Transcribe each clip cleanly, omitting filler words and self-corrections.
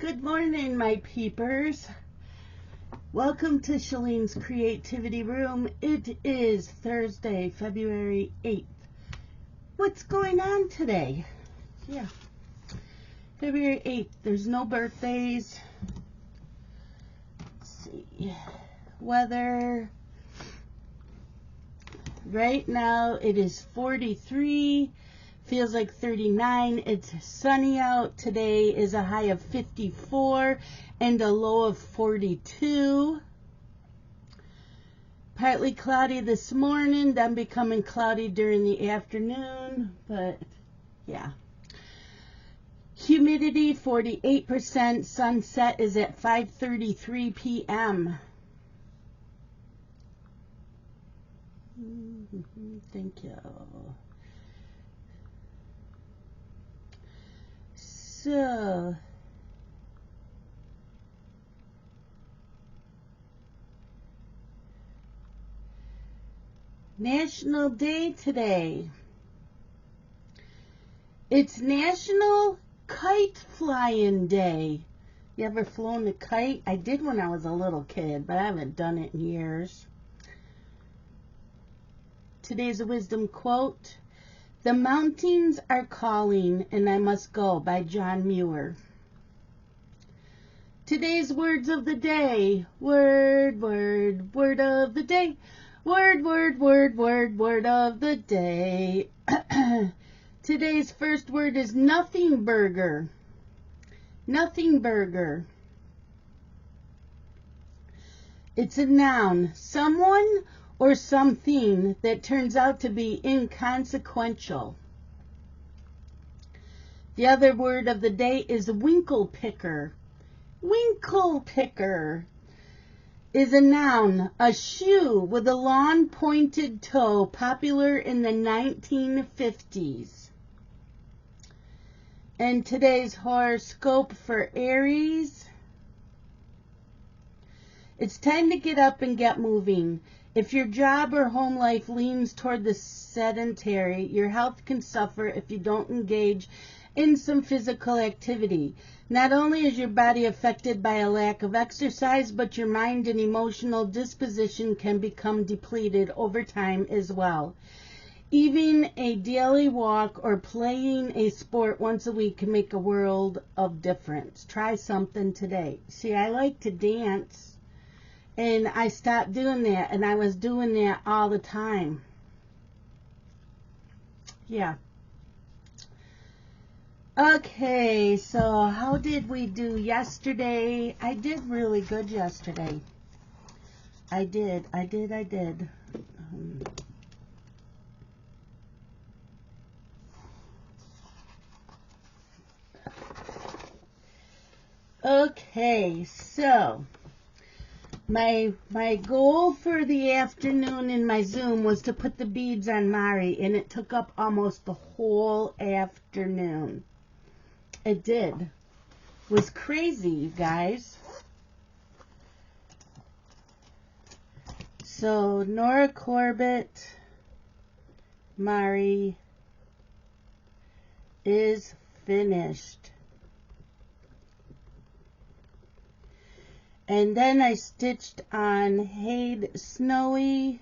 Good morning, my peepers. Welcome to Shalene's Creativity Room. It is Thursday, February 8th. What's going on today? Yeah, February 8th. There's no birthdays. Let's see. Weather. Right now it is 43. Feels like 39. It's sunny out. Today is a high of 54 and a low of 42. Partly cloudy this morning, then becoming cloudy during the afternoon, but yeah. Humidity 48%. Sunset is at 5:33 p.m. Thank you. So, National Day today. It's National Kite Flying Day. You ever flown a kite? I did when I was a little kid, but I haven't done it in years. Today's a wisdom quote. The mountains are calling and I must go, by John Muir. Today's words of the day. Word of the day. Word of the day. Today's first word is nothing burger. Nothing burger. It's a noun. Someone or something that turns out to be inconsequential. The other word of the day is winkle picker. Winkle picker is a noun, a shoe with a long pointed toe, popular in the 1950s. And today's horoscope for Aries. It's time to get up and get moving. If your job or home life leans toward the sedentary, your health can suffer if you don't engage in some physical activity. Not only is your body affected by a lack of exercise, but your mind and emotional disposition can become depleted over time as well. Even a daily walk or playing a sport once a week can make a world of difference. Try something today. See, I like to dance. And I stopped doing that, and I was doing that all the time. Yeah. Okay, so how did we do yesterday? I did really good yesterday. I did. Okay, so my goal for the afternoon in my Zoom was to put the beads on Mari, and it took up almost the whole afternoon. It did. It was crazy, you guys. So Nora Corbett, Mari is finished. And then I stitched on Hade Snowy.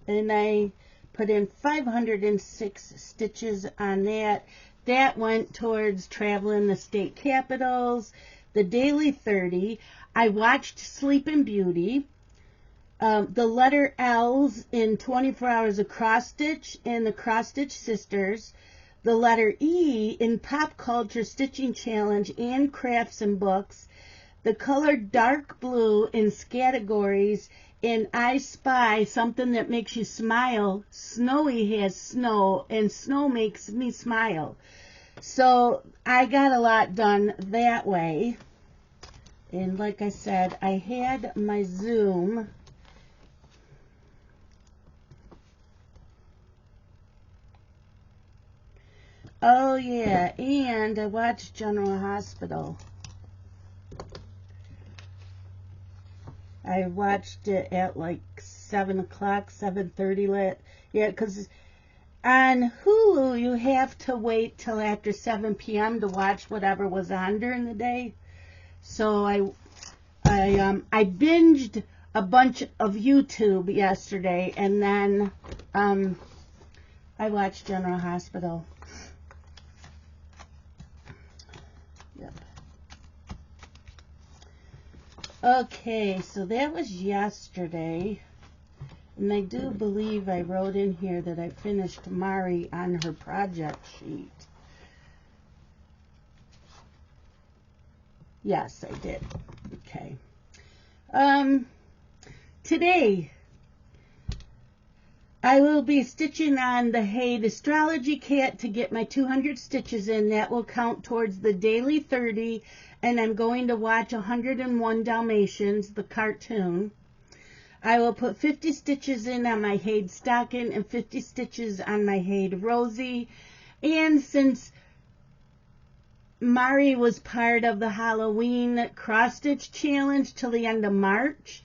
And I put in 506 stitches on that. That went towards traveling the state capitals. The daily 30. I watched Sleeping Beauty. The letter L's in 24 Hours of Cross Stitch and the Cross Stitch Sisters. The letter E in Pop Culture Stitching Challenge and Crafts and Books. The color dark blue in Categories. And I Spy Something That Makes You Smile. Snowy has snow, and snow makes me smile. So I got a lot done that way. And like I said, I had my Zoom. Oh yeah, and I watched General Hospital. I watched it at like 7 o'clock, 7:30. Yeah, because On Hulu, you have to wait till after 7 p.m. to watch whatever was on during the day. So I binged a bunch of YouTube yesterday, and then I watched General Hospital. Yep. Okay, so that was yesterday. And I do believe I wrote in here that I finished Mari on her project sheet. Yes, I did. Okay. Today, I will be stitching on the Haid Astrology Cat to get my 200 stitches in. That will count towards the daily 30. And I'm going to watch 101 Dalmatians, the cartoon. I will put 50 stitches in on my Haid stocking and 50 stitches on my Haid Rosie. And since Mari was part of the Halloween cross-stitch challenge till the end of March,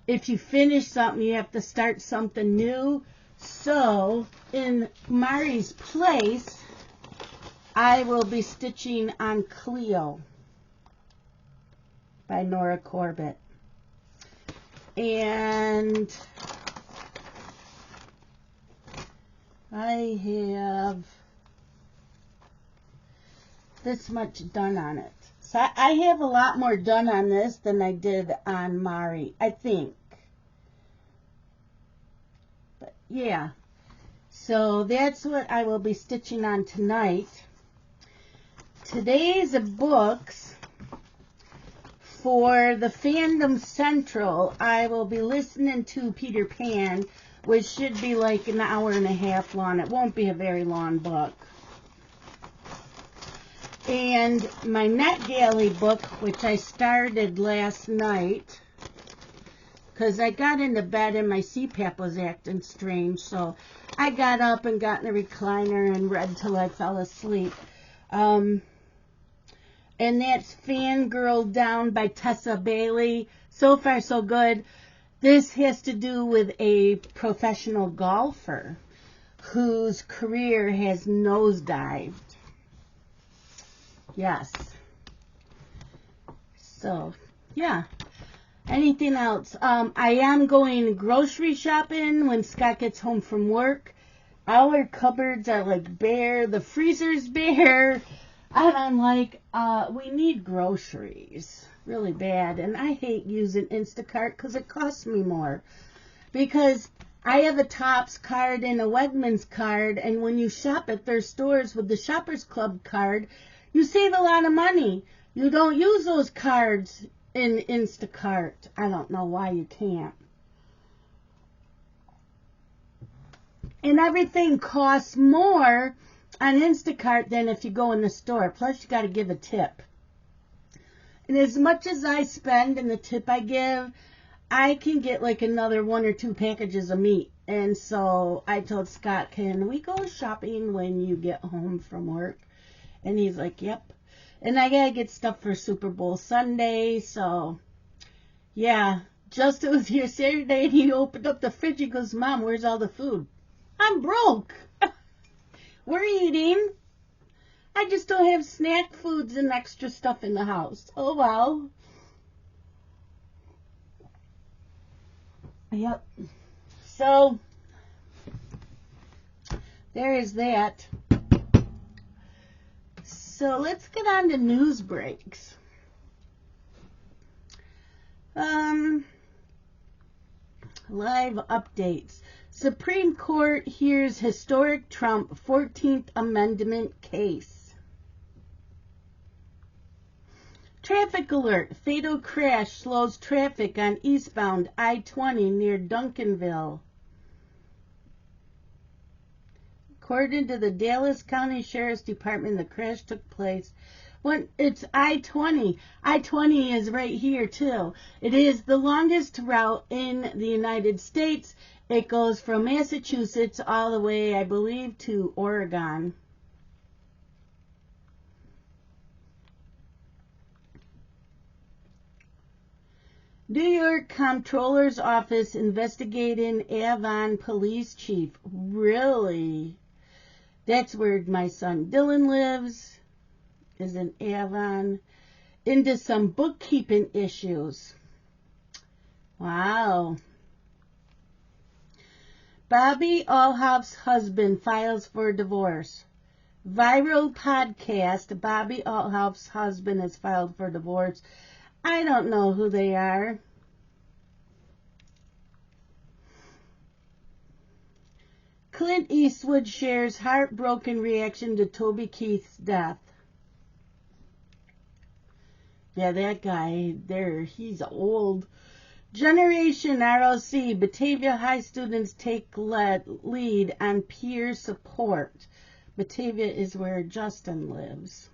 if you finish something, you have to start something new. So, in Mari's place, I will be stitching on Cleo by Nora Corbett. And I have this much done on it. So I have a lot more done on this than I did on Mari, I think. But yeah. So that's what I will be stitching on tonight. Today's books. For the Fandom Central, I will be listening to Peter Pan, which should be like an hour and a half long. It won't be a very long book. And my NetGalley book, which I started last night, because I got into bed and my CPAP was acting strange, so I got up and got in a recliner and read till I fell asleep. And that's Fangirl Down by Tessa Bailey. So far, so good. This has to do with a professional golfer whose career has nosedived. Yes. So, yeah. Anything else? I am going grocery shopping when Scott gets home from work. Our cupboards are like bare. The freezer's bare. And I'm like, we need groceries really bad. And I hate using Instacart because it costs me more. Because I have a Tops card and a Wegmans card. And when you shop at their stores with the Shoppers Club card, you save a lot of money. You don't use those cards in Instacart. I don't know why you can't. And everything costs more on Instacart than if you go in the store. Plus, you got to give a tip. And as much as I spend and the tip I give, I can get like another 1 or 2 packages of meat. And so I told Scott, can we go shopping when you get home from work? And he's like, yep. And I got to get stuff for Super Bowl Sunday. So, yeah. Justin was here Saturday and he opened up the fridge. He goes, Mom, where's all the food? I'm broke. We're eating. I just don't have snack foods and extra stuff in the house. Oh, well. Yep. So, there is that. So, let's get on to news breaks. Live updates. Supreme Court hears historic Trump 14th Amendment case. Traffic alert. Fatal crash slows traffic on eastbound I-20 near Duncanville. According to the Dallas County Sheriff's Department, the crash took place when it's I-20. I-20 is right here, too. It is the longest route in the United States. It goes from Massachusetts all the way, I believe, to Oregon. New York Comptroller's Office investigating Avon police chief. Really? That's where my son Dylan lives, is in Avon. Into some bookkeeping issues. Wow. Bobby Alhoff's husband files for divorce. Viral podcast, Bobby Alhoff's husband has filed for divorce. I don't know who they are. Clint Eastwood shares heartbroken reaction to Toby Keith's death. Yeah, that guy there, he's old. Generation ROC, Batavia High students take lead on peer support. Batavia is where Justin lives.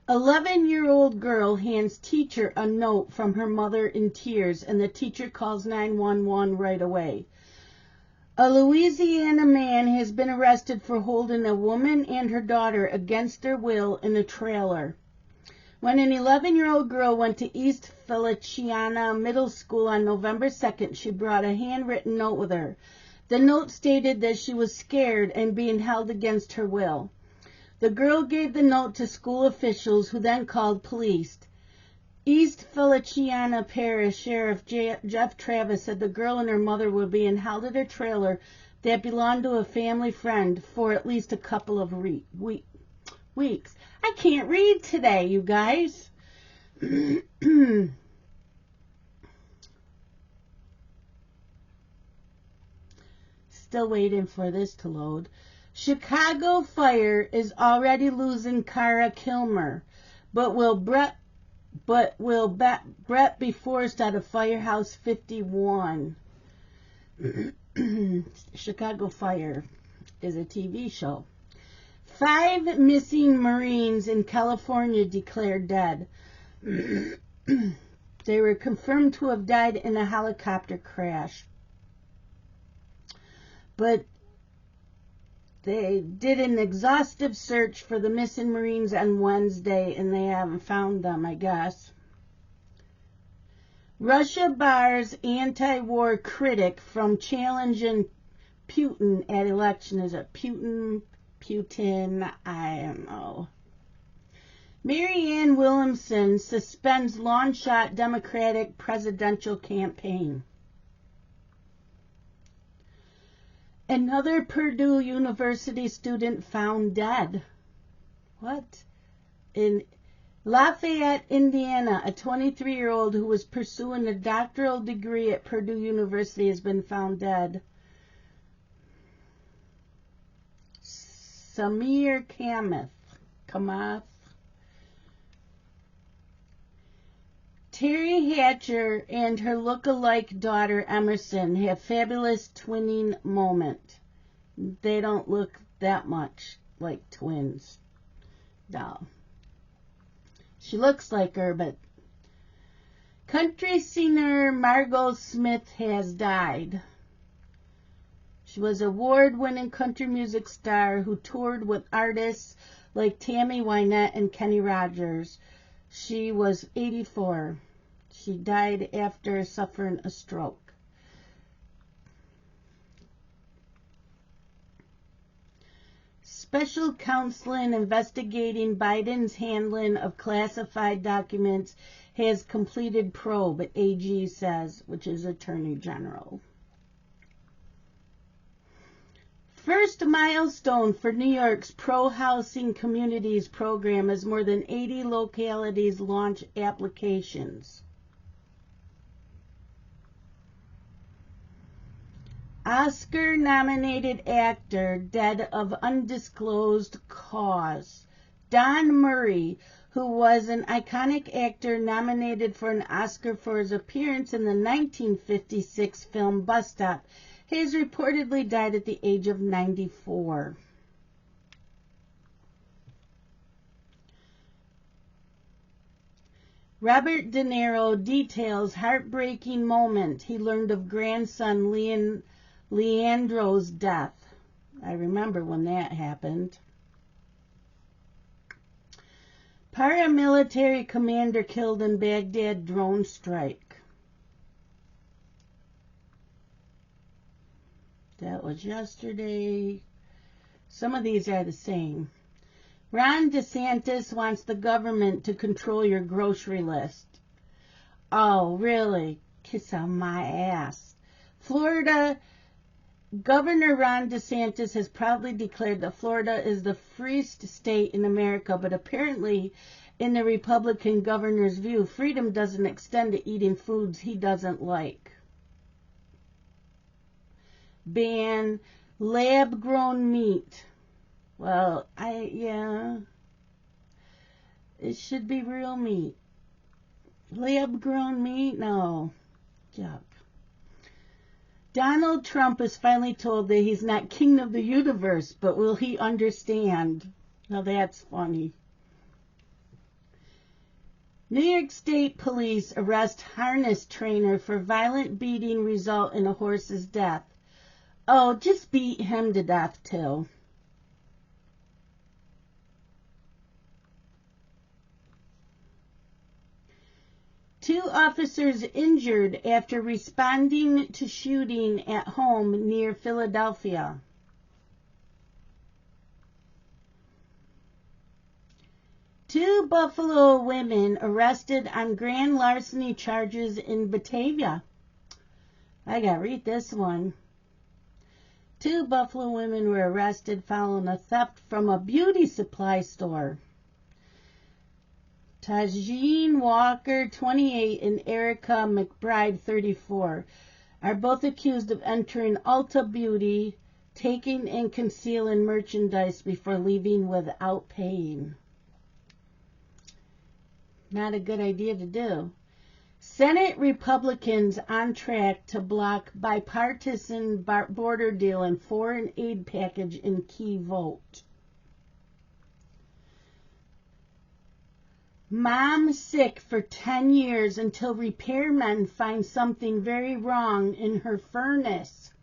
11-year-old girl hands teacher a note from her mother in tears, and the teacher calls 911 right away. A Louisiana man has been arrested for holding a woman and her daughter against their will in a trailer. When an 11-year-old girl went to East Feliciana Middle School on November 2nd, she brought a handwritten note with her. The note stated that she was scared and being held against her will. The girl gave the note to school officials, who then called police. East Feliciana Parish Sheriff Jeff Travis said the girl and her mother were being held at a trailer that belonged to a family friend for at least a couple of weeks. I can't read today, you guys. Still waiting for this to load. Chicago Fire is already losing Cara Kilmer, but will Brett be forced out of Firehouse 51? Chicago Fire is a TV show. 5 missing Marines in California declared dead. They were confirmed to have died in a helicopter crash. But they did an exhaustive search for the missing Marines on Wednesday, and they haven't found them, I guess. Russia bars anti-war critic from challenging Putin at election. Is it Putin? I don't know. Marianne Williamson suspends long-shot Democratic presidential campaign. Another Purdue University student found dead. What? In Lafayette, Indiana, a 23-year-old who was pursuing a doctoral degree at Purdue University has been found dead. Samir Kamath. Terry Hatcher and her look-alike daughter Emerson have fabulous twinning moment. They don't look that much like twins. No. She looks like her, but country singer Margot Smith has died. She was an award-winning country music star who toured with artists like Tammy Wynette and Kenny Rogers. She was 84. She died after suffering a stroke. Special counsel investigating Biden's handling of classified documents has completed probe, AG says, which is Attorney General. First milestone for New York's pro-housing communities program as more than 80 localities launch applications. Oscar-nominated actor dead of undisclosed cause. Don Murray, who was an iconic actor nominated for an Oscar for his appearance in the 1956 film Bus Stop, has reportedly died at the age of 94. Robert De Niro details heartbreaking moment he learned of grandson Leandro's death. I remember when that happened. Paramilitary commander killed in Baghdad drone strike. That was yesterday. Some of these are the same. Ron DeSantis wants the government to control your grocery list. Oh, really? Kiss on my ass. Florida Governor Ron DeSantis has proudly declared that Florida is the freest state in America, but apparently, in the Republican governor's view, freedom doesn't extend to eating foods he doesn't like. Ban lab-grown meat. Well, it should be real meat. Lab-grown meat? No. Yuck. Donald Trump is finally told that he's not king of the universe, but will he understand? Now that's funny. New York State police arrest harness trainer for violent beating result in a horse's death. Oh, just beat him to death too. Two officers injured after responding to shooting at home near Philadelphia. Two Buffalo women arrested on grand larceny charges in Batavia. I gotta read this one. Two Buffalo women were arrested following a theft from a beauty supply store. Tajine Walker, 28, and Erica McBride, 34, are both accused of entering Ulta Beauty, taking and concealing merchandise before leaving without paying. Not a good idea to do. Senate Republicans on track to block bipartisan border deal and foreign aid package in key vote. Mom sick for 10 years until repairmen find something very wrong in her furnace.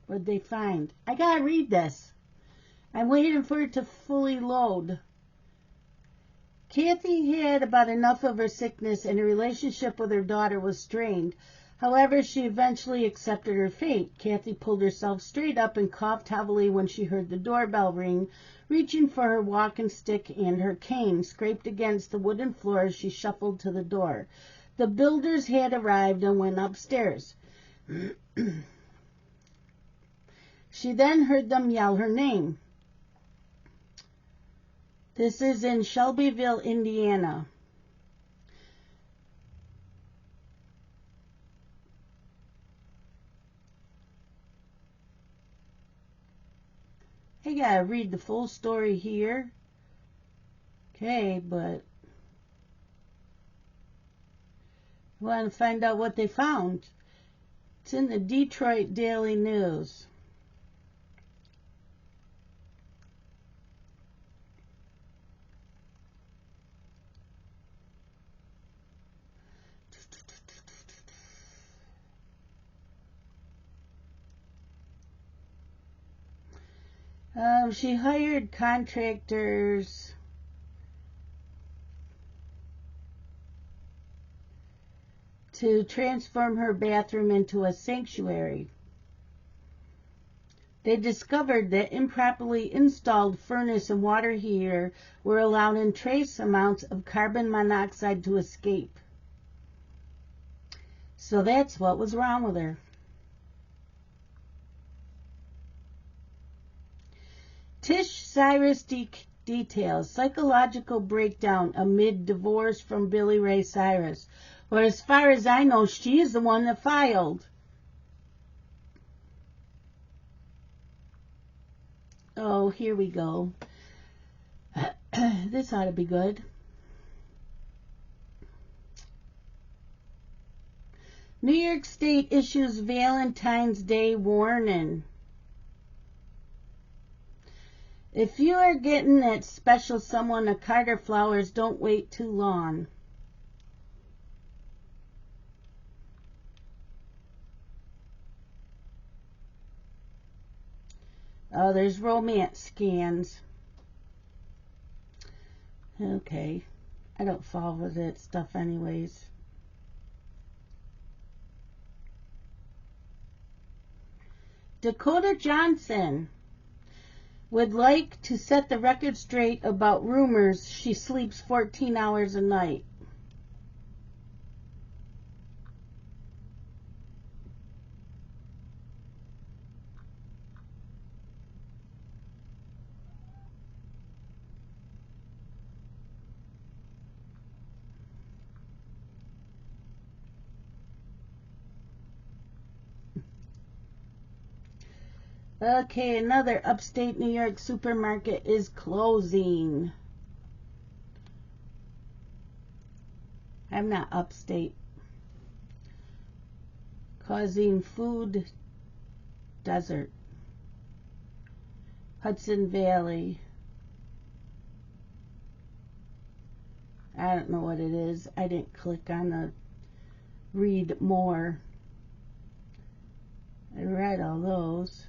What'd they find? I gotta read this. I'm waiting for it to fully load. Kathy had about enough of her sickness and her relationship with her daughter was strained. However, she eventually accepted her fate. Kathy pulled herself straight up and coughed heavily when she heard the doorbell ring. Reaching for her walking stick and her cane, scraped against the wooden floor as she shuffled to the door. The builders had arrived and went upstairs. She then heard them yell her name. This is in Shelbyville, Indiana. I gotta read the full story here. Okay, but I want to find out what they found. It's in the Detroit Daily News. She hired contractors to transform her bathroom into a sanctuary. They discovered that improperly installed furnace and water heater were allowing trace amounts of carbon monoxide to escape. So that's what was wrong with her. Tish Cyrus details psychological breakdown amid divorce from Billy Ray Cyrus. Well, as far as I know, she is the one that filed. Oh, here we go. This ought to be good. New York State issues Valentine's Day warning. If you are getting that special someone a card or flowers, don't wait too long. Oh, there's romance scans. Okay. I don't fall for that stuff anyways. Dakota Johnson would like to set the record straight about rumors she sleeps 14 hours a night. Okay, another upstate New York supermarket is closing. I'm not upstate. Causing food desert. Hudson Valley. I don't know what it is. I didn't click on the read more. I read all those.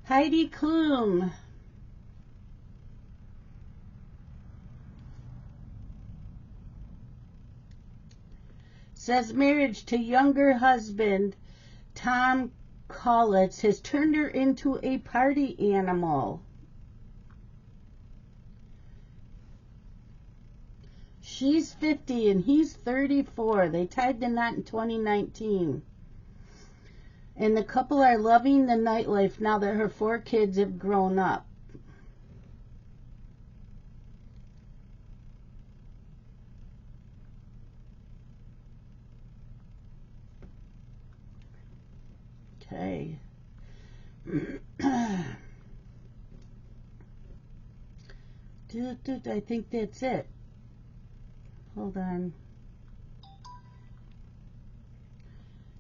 Heidi Klum says marriage to younger husband Tom Collins has turned her into a party animal. She's 50 and he's 34. They tied the knot in 2019. And the couple are loving the nightlife now that her 4 kids have grown up. Okay. I think that's it. Hold on.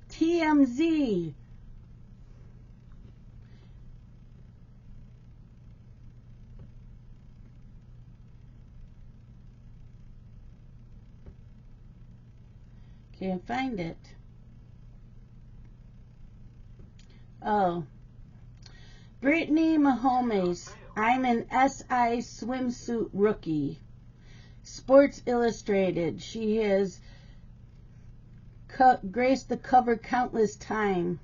TMZ. Can't find it. Oh. Brittany Mahomes. I'm an SI swimsuit rookie. Sports Illustrated. She has graced the cover countless times.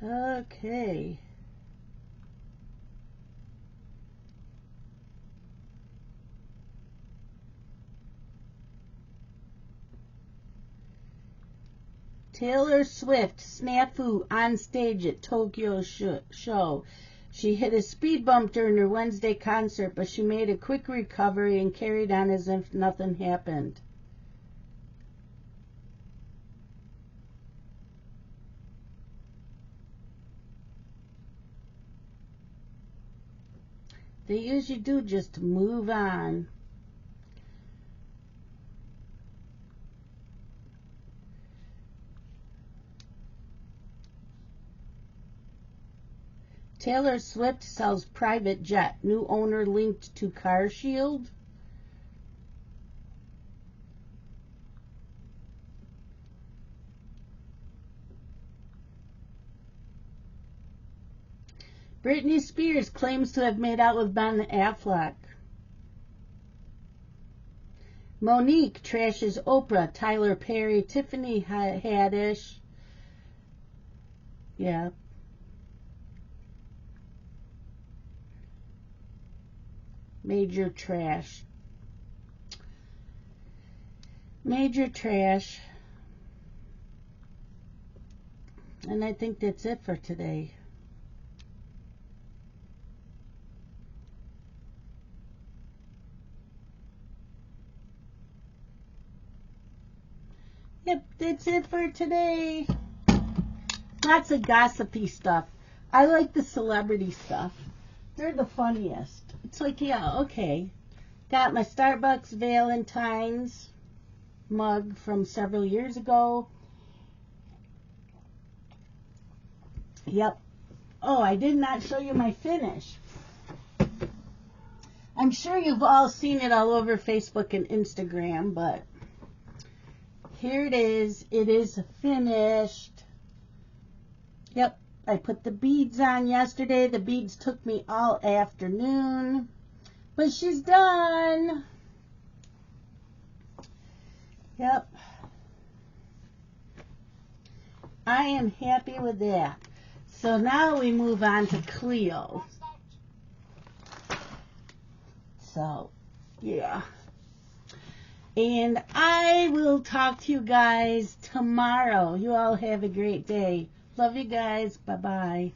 Okay. Taylor Swift snafu on stage at Tokyo show. She hit a speed bump during her Wednesday concert, but she made a quick recovery and carried on as if nothing happened. They usually do just move on. Taylor Swift sells private jet. New owner linked to Car Shield. Britney Spears claims to have made out with Ben Affleck. Monique trashes Oprah, Tyler Perry, Tiffany Haddish. Yeah. Major trash. Major trash. And I think that's it for today. Yep, that's it for today. Lots of gossipy stuff. I like the celebrity stuff. They're the funniest. It's like, yeah, okay. Got my Starbucks Valentine's mug from several years ago. Yep. Oh, I did not show you my finish. I'm sure you've all seen it all over Facebook and Instagram, but here it is. It is finished. Yep, I put the beads on yesterday. The beads took me all afternoon. But she's done. Yep. I am happy with that. So now we move on to Cleo. So, yeah. And I will talk to you guys tomorrow. You all have a great day. Love you guys. Bye-bye.